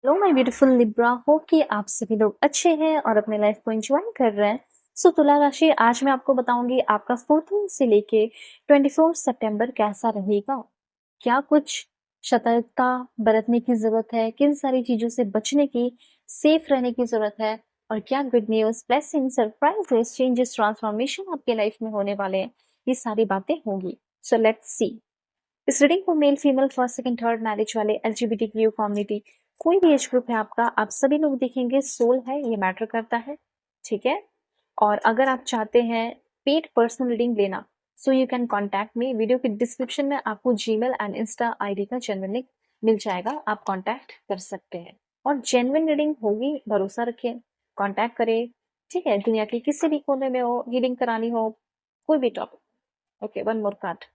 Hello my beautiful Libra, hope कि आप सभी लोग अच्छे हैं और अपने लाइफ को एंजॉय कर रहे हैं। सो तुला राशि, आज मैं आपको बताऊंगी आपका 14 से लेके 24 सितंबर कैसा रहेगा। क्या कुछ सतर्कता बरतने की जरूरत है, किन सारी चीजों से बचने की, सेफ रहने की जरूरत है, और क्या good news, blessing, surprises, changes, transformation आपके लाइफ में होने वाले हैं, ये सारी बातें होंगी। So let's see. इस रीडिंग को male, female, first, second, third, marriage वाले, एलजीबीटीक्यू कम्युनिटी, कोई भी एज ग्रुप है आपका, आप सभी लोग देखेंगे। सोल है, ये मैटर करता है, ठीक है। और अगर आप चाहते हैं पेड पर्सनल रीडिंग लेना, so you can contact me. Video के डिस्क्रिप्शन में आपको जीमेल एंड इंस्टा आईडी का जेन्युइन लिंक मिल जाएगा, आप कॉन्टैक्ट कर सकते हैं। और जेन्युइन रीडिंग होगी, भरोसा रखें, कॉन्टैक्ट करें, ठीक है। दुनिया के किसी भी कोने में हो, रीडिंग करानी हो, कोई भी topic. Okay, one more card.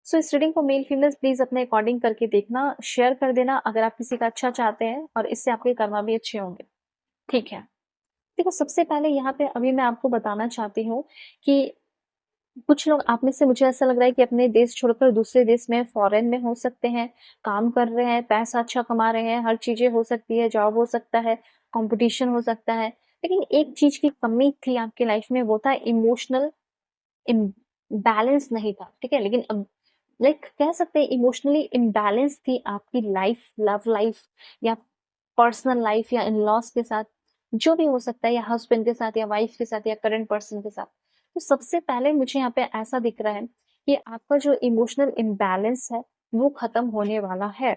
So इस रीडिंग को मेल फीमेल प्लीज अपने अकॉर्डिंग करके देखना, शेयर कर देना अगर आप किसी का अच्छा चाहते हैं, और इससे आपके कर्मा भी अच्छे होंगे, ठीक है। देखो, सबसे पहले यहाँ पे अभी मैं आपको बताना चाहती हूँ कि कुछ लोग आप में से, मुझे ऐसा लग रहा है कि अपने देश छोड़कर दूसरे देश में, फॉरेन में हो सकते हैं, काम कर रहे हैं, पैसा अच्छा कमा रहे हैं, हर चीजें हो सकती है, जॉब हो सकता है, कंपटीशन हो सकता है। लेकिन एक चीज की कमी थी आपके लाइफ में, वो था इमोशनल बैलेंस नहीं था, ठीक है। लेकिन अब कह सकते हैं इमोशनली इम्बैलेंस थी आपकी लाइफ, लव लाइफ या पर्सनल लाइफ, या इन लॉस के साथ, जो भी हो सकता है, या हस्बैंड के साथ, या वाइफ के साथ, या करंट पर्सन के साथ। तो सबसे पहले मुझे यहाँ पे ऐसा दिख रहा है कि आपका जो इमोशनल इम्बैलेंस है वो खत्म होने वाला है।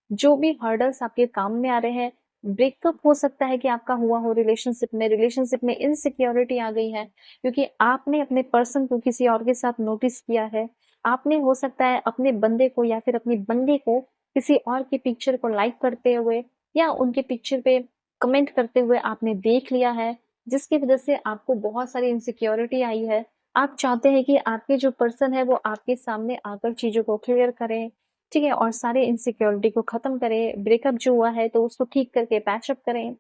जो भी हर्डल्स आपके काम में आ रहे हैं, ब्रेकअप हो सकता है कि आपका हुआ हो रिलेशनशिप में इनसिक्योरिटी आ गई है क्योंकि आपने अपने पर्सन को किसी और के साथ नोटिस किया है। आपने हो सकता है अपने बंदे को या फिर अपनी बंदी को किसी और की पिक्चर को लाइक करते हुए या उनके पिक्चर पे कमेंट करते हुए आपने देख लिया है, जिसकी वजह से आपको बहुत सारी इनसिक्योरिटी आई है। आप चाहते हैं कि आपके जो पर्सन है वो आपके सामने आकर चीजों को क्लियर करें, ठीक है, और सारे इनसिक्योरिटी को खत्म करें, ब्रेकअप जो हुआ है तो उसको ठीक करके पैचअप करें।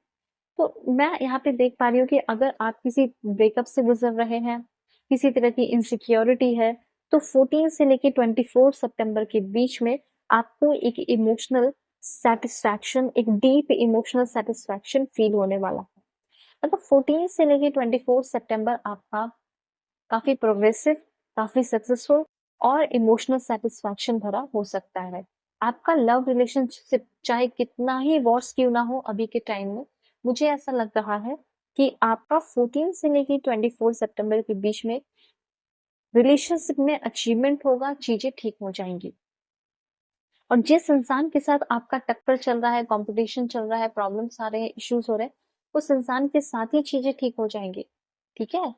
तो मैं यहाँ पे देख पा रही हूँ कि अगर आप किसी ब्रेकअप से गुजर रहे हैं, किसी तरह की इनसिक्योरिटी है, तो 14 से लेके 24 सितंबर के बीच में आपको एक इमोशनल सेटिस्फैक्शन, एक डीप इमोशनल सेटिस्फैक्शन फील होने वाला है। मतलब 14 से लेके 24 सितंबर आपका काफी प्रोग्रेसिव, काफी सक्सेसफुल और इमोशनल सेटिस्फैक्शन भरा हो सकता है। आपका लव रिलेशनशिप चाहे कितना ही वर्स क्यों ना हो अभी के टाइम में, मुझे ऐसा लग रहा है कि आपका 14 से लेके 24 सितंबर के बीच में रिलेशनशिप में अचीवमेंट होगा, चीजें ठीक हो जाएंगी। और जिस इंसान के साथ आपका टक्कर चल रहा है, कंपटीशन चल रहा है, प्रॉब्लम्स आ रहे हैं, इश्यूज हो रहे हैं, उस इंसान के साथ ही चीजें ठीक हो जाएंगी, ठीक है।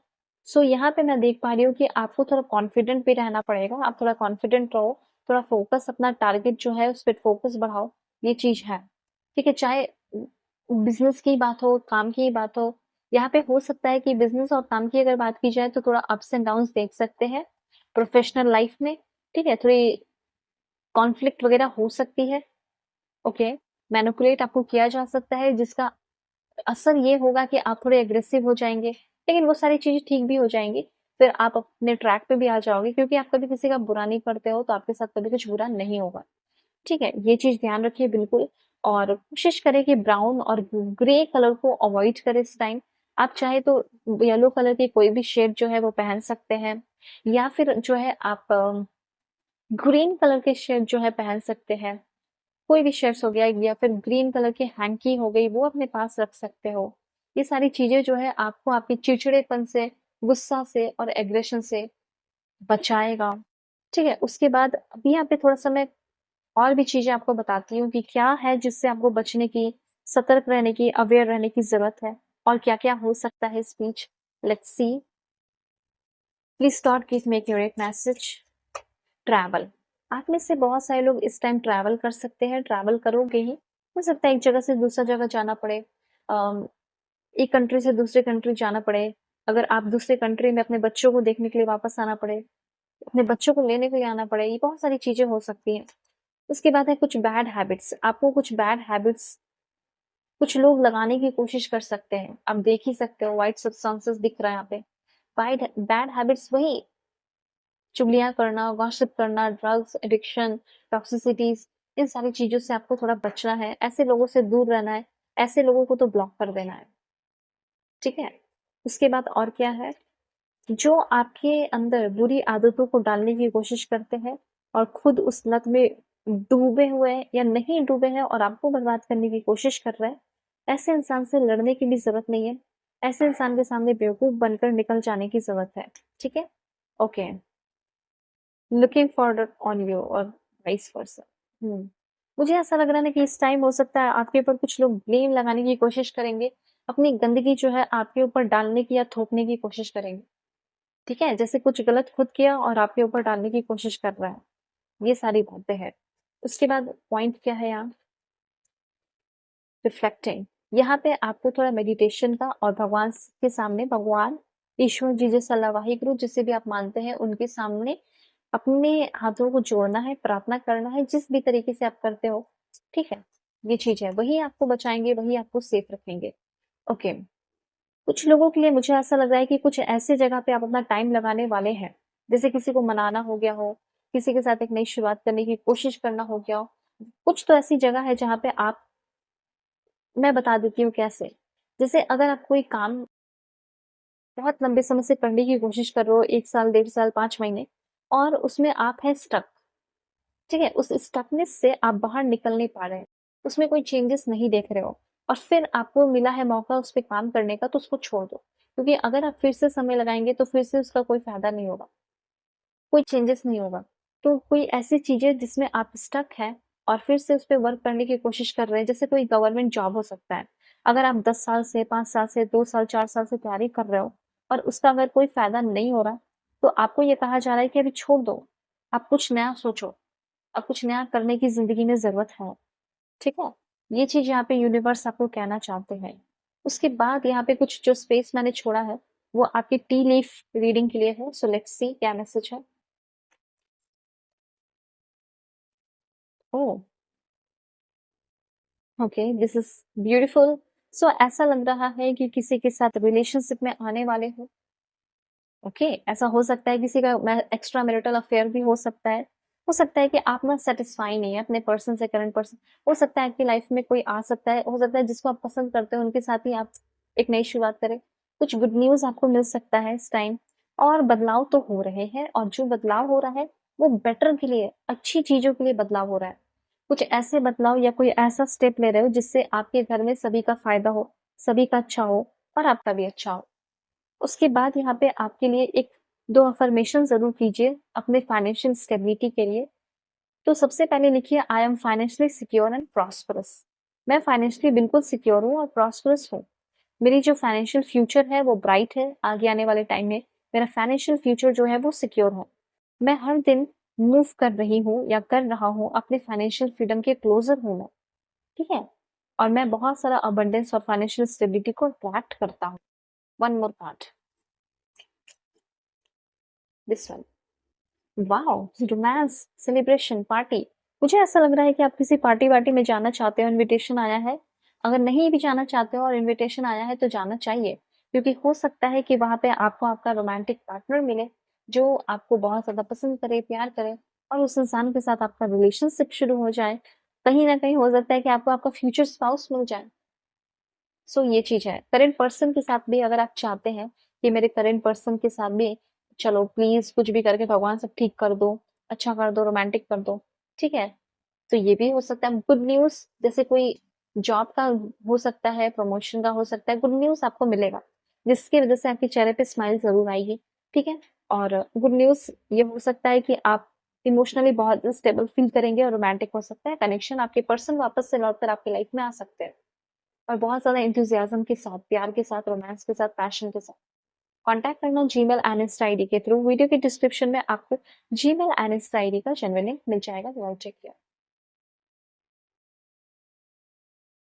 सो यहाँ पे मैं देख पा रही हूँ कि आपको थोड़ा कॉन्फिडेंट भी रहना पड़ेगा, आप थोड़ा कॉन्फिडेंट रहो, थोड़ा फोकस, अपना टारगेट जो है उस पर फोकस बढ़ाओ, ये चीज है, ठीक है। चाहे बिजनेस की बात हो, काम की बात हो, यहाँ पे हो सकता है कि बिजनेस और काम की अगर बात की जाए तो थोड़ा अप्स एंड डाउन देख सकते हैं प्रोफेशनल लाइफ में, ठीक है। थोड़ी कॉन्फ्लिक्ट वगैरह हो सकती है, ओके। मैनिपुलेट आपको किया जा सकता है, जिसका असर ये होगा कि आप थोड़े एग्रेसिव हो जाएंगे, लेकिन वो सारी चीजें ठीक भी हो जाएंगी। फिर आप अपने ट्रैक पे भी आ जाओगे, क्योंकि आप कभी किसी का बुरा नहीं करते हो तो आपके साथ कभी कुछ बुरा नहीं होगा, ठीक है। ये चीज ध्यान रखिए बिल्कुल। और कोशिश करें कि ब्राउन और ग्रे कलर को अवॉइड करें इस टाइम। आप चाहे तो येलो कलर की कोई भी शेड जो है वो पहन सकते हैं, या फिर जो है आप ग्रीन कलर के शेड जो है पहन सकते हैं। कोई भी शर्ट्स हो गया, या फिर ग्रीन कलर की हैंकी हो गई, वो अपने पास रख सकते हो। ये सारी चीजें जो है आपको आपके चिड़चिड़ेपन से, गुस्सा से और एग्रेशन से बचाएगा, ठीक है। उसके बाद अभी यहाँ पे थोड़ा सा मैं और भी चीजें आपको बताती हूँ कि क्या है जिससे आपको बचने की, सतर्क रहने की, अवेयर रहने की जरूरत है, और क्या क्या हो सकता है इस बीच। Let's see. Please start give me accurate message. Travel. आप में से बहुत सारे लोग इस टाइम ट्रैवल कर सकते हैं, ट्रैवल करोगे ही। हो सकता है एक जगह से दूसरा जगह जाना पड़े, एक कंट्री से दूसरे कंट्री जाना पड़े, अगर आप दूसरे कंट्री में अपने बच्चों को देखने के लिए वापस आना पड़े, अपने बच्चों को लेने के लिए आना पड़े, ये बहुत सारी चीजें हो सकती हैं। उसके बाद है कुछ बैड हैबिट्स, आपको कुछ बैड हैबिट्स कुछ लोग लगाने की कोशिश कर सकते हैं। आप देख ही सकते हो वाइट सब्सटेंसेस दिख रहा है यहाँ पे। बैड हैबिट्स वही चुगलियां करना, गॉसिप करना, ड्रग्स एडिक्शन, टॉक्सिसिटीज, इन सारी चीज़ों से आपको थोड़ा बचना है, ऐसे लोगों से दूर रहना है, ऐसे लोगों को तो ब्लॉक कर देना है, ठीक है? उसके बाद और क्या है, जो आपके अंदर बुरी आदतों को डालने की कोशिश करते हैं और खुद उस लत में डूबे हुए हैं या नहीं डूबे हैं और आपको बर्बाद करने की कोशिश कर रहे हैं, ऐसे इंसान से लड़ने की भी ज़रूरत नहीं है। ऐसे इंसान के सामने बेवकूफ़ बनकर निकल जाने की ज़रूरत है, ठीक है? Okay, looking forward on you और वाइस वर्सा। मुझे ऐसा लग रहा है ना कि इस टाइम हो सकता है आपके ऊपर कुछ लोग ब्लेम लगाने की कोशिश करेंगे, अपनी गंदगी जो है आपके ऊपर डालने की या थोपने की कोशिश करेंगे। ठीक है? जैसे कुछ गलत खुद किया और आपके ऊपर डालने की कोशिश कर रहा है। ये सारी बातें हैं। उसके बाद पॉइंट क्या है यहाँ? रिफ्लेक्टिंग। यहाँ पे आपको थोड़ा मेडिटेशन का और भगवान के सामने भगवान, ईश्वर, जीसस, अल्लाह, वाहिगुरु जिसे भी आप मानते हैं उनके सामने अपने हाथों को जोड़ना है, प्रार्थना करना है, जिस भी तरीके से आप करते हो, ठीक है? ये चीज़ है। वही आपको बचाएँगे, वही आपको सेफ रखेंगे। ओके। कुछ लोगों के लिए मुझे ऐसा लग रहा है कि कुछ ऐसी जगह पे आप अपना टाइम लगाने वाले हैं, जैसे किसी को मनाना हो गया हो, किसी के साथ एक नई शुरुआत करने की कोशिश करना हो गया हो। कुछ तो ऐसी जगह है जहाँ पे आप, मैं बता देती हूँ कैसे। जैसे अगर आप कोई काम बहुत लंबे समय से करने की कोशिश कर रहे हो, 1 साल, 1.5 साल, 5 महीने, और उसमें आप हैं स्टक, ठीक है? उस स्टकनेस से आप बाहर निकल नहीं पा रहे हैं, उसमें कोई चेंजेस नहीं देख रहे हो और फिर आपको मिला है मौका उस पे काम करने का, तो उसको छोड़ दो। क्योंकि अगर आप फिर से समय लगाएँगे तो फिर से उसका कोई फ़ायदा नहीं होगा, कोई चेंजेस नहीं होगा। तो कोई ऐसी चीज़ें जिसमें आप स्टक हैं और फिर से उस पे वर्क करने की कोशिश कर रहे हैं, जैसे कोई गवर्नमेंट जॉब हो सकता है। अगर आप 10 साल से, 5 साल से, 2 साल, 4 साल से तैयारी कर रहे हो और उसका अगर कोई फ़ायदा नहीं हो रहा, तो आपको ये कहा जा रहा है कि अभी छोड़ दो, आप कुछ नया सोचो। अब कुछ नया करने की ज़िंदगी में ज़रूरत है, ठीक है? ये चीज़ यहाँ पे यूनिवर्स आपको कहना चाहते हैं। उसके बाद यहाँ पे कुछ जो स्पेस मैंने छोड़ा है, वो आपकी टी लीफ रीडिंग के लिए है, सो लेट्स सी क्या मैसेज है। Oh! Okay, this is beautiful. So ऐसा लग रहा है कि किसी के साथ रिलेशनशिप में आने वाले हो। ओके, ऐसा हो सकता है किसी का एक्स्ट्रा मैरिटल अफेयर भी हो सकता है। हो सकता है कि आप ना सेटिस्फाई नहीं है अपने पर्सन से, करंट पर्सन। हो सकता है आपकी लाइफ में कोई आ सकता है, हो सकता है जिसको आप पसंद करते हो उनके साथ ही आप एक नई शुरुआत करें। कुछ गुड न्यूज़ आपको मिल सकता है इस टाइम, और बदलाव तो हो रहे हैं और जो बदलाव हो रहा है वो बेटर के लिए, अच्छी चीज़ों के लिए बदलाव हो रहा है। कुछ ऐसे बदलाव या कोई ऐसा स्टेप ले रहे हो जिससे आपके घर में सभी का फ़ायदा हो, सभी का अच्छा हो और आपका भी अच्छा हो। उसके बाद यहाँ पे आपके लिए एक 2 अफ़र्मेशन ज़रूर कीजिए अपने फाइनेंशियल स्टेबिलिटी के लिए। तो सबसे पहले लिखिए, I am financially secure and prosperous. मैं फाइनेंशियली बिल्कुल सिक्योर हूँ और प्रॉस्परस हूँ। मेरी जो फाइनेंशियल फ्यूचर है वो ब्राइट है, आगे आने वाले टाइम में मेरा फाइनेंशियल फ्यूचर जो है वो सिक्योर है। मैं हर दिन मूव कर रही हूँ या कर रहा हूँ, अपने फाइनेंशियल फ्रीडम के क्लोज़र हूँ मैं, ठीक है? और मैं बहुत सारा अबंडेंस और फाइनेंशियल स्टेबिलिटी को अट्रैक्ट करता हूँ। One more part, this one. Wow! Romance, celebration, party. मुझे ऐसा लग रहा है कि आप किसी पार्टी वार्टी में जाना चाहते हो, इनविटेशन आया है। अगर नहीं भी जाना चाहते हो और इनविटेशन आया है तो जाना चाहिए, क्योंकि हो सकता है कि वहाँ पे आपको आपका रोमांटिक पार्टनर मिले, जो आपको बहुत ज़्यादा पसंद करे, प्यार करे और उस इंसान के साथ आपका रिलेशनशिप शुरू हो जाए। कहीं न कहीं हो सकता है कि आपको आपका फ्यूचर स्पाउस मिल जाए। सो ये चीज़ है। करंट पर्सन के साथ भी अगर आप चाहते हैं कि मेरे करंट पर्सन के साथ भी चलो प्लीज़ कुछ भी करके भगवान सब ठीक कर दो, अच्छा कर दो, रोमांटिक कर दो, ठीक है? तो ये भी हो सकता है। गुड न्यूज़ जैसे कोई जॉब का हो सकता है, प्रमोशन का हो सकता है, गुड न्यूज़ आपको मिलेगा, जिसकी वज़ह से आपके चेहरे पे स्माइल ज़रूर आएगी, ठीक है? और गुड न्यूज़ ये हो सकता है कि आप इमोशनली बहुत स्टेबल फ़ील करेंगे और रोमांटिक हो सकता है कनेक्शन, आपके पर्सन वापस से लौट कर आपकी लाइफ़ में आ सकते हैं। और बहुत ज़्यादा एंथुसियाज़्म के साथ, प्यार के साथ, रोमांस के साथ, पैशन के साथ। कॉन्टैक्ट करना जीमेल एंड इंस्टा आईडी के थ्रू। वीडियो के डिस्क्रिप्शन में आपको जीमेल एंड इंस्टा आईडी का जेन्युइन लिंक मिल जाएगा, तो चेक किया।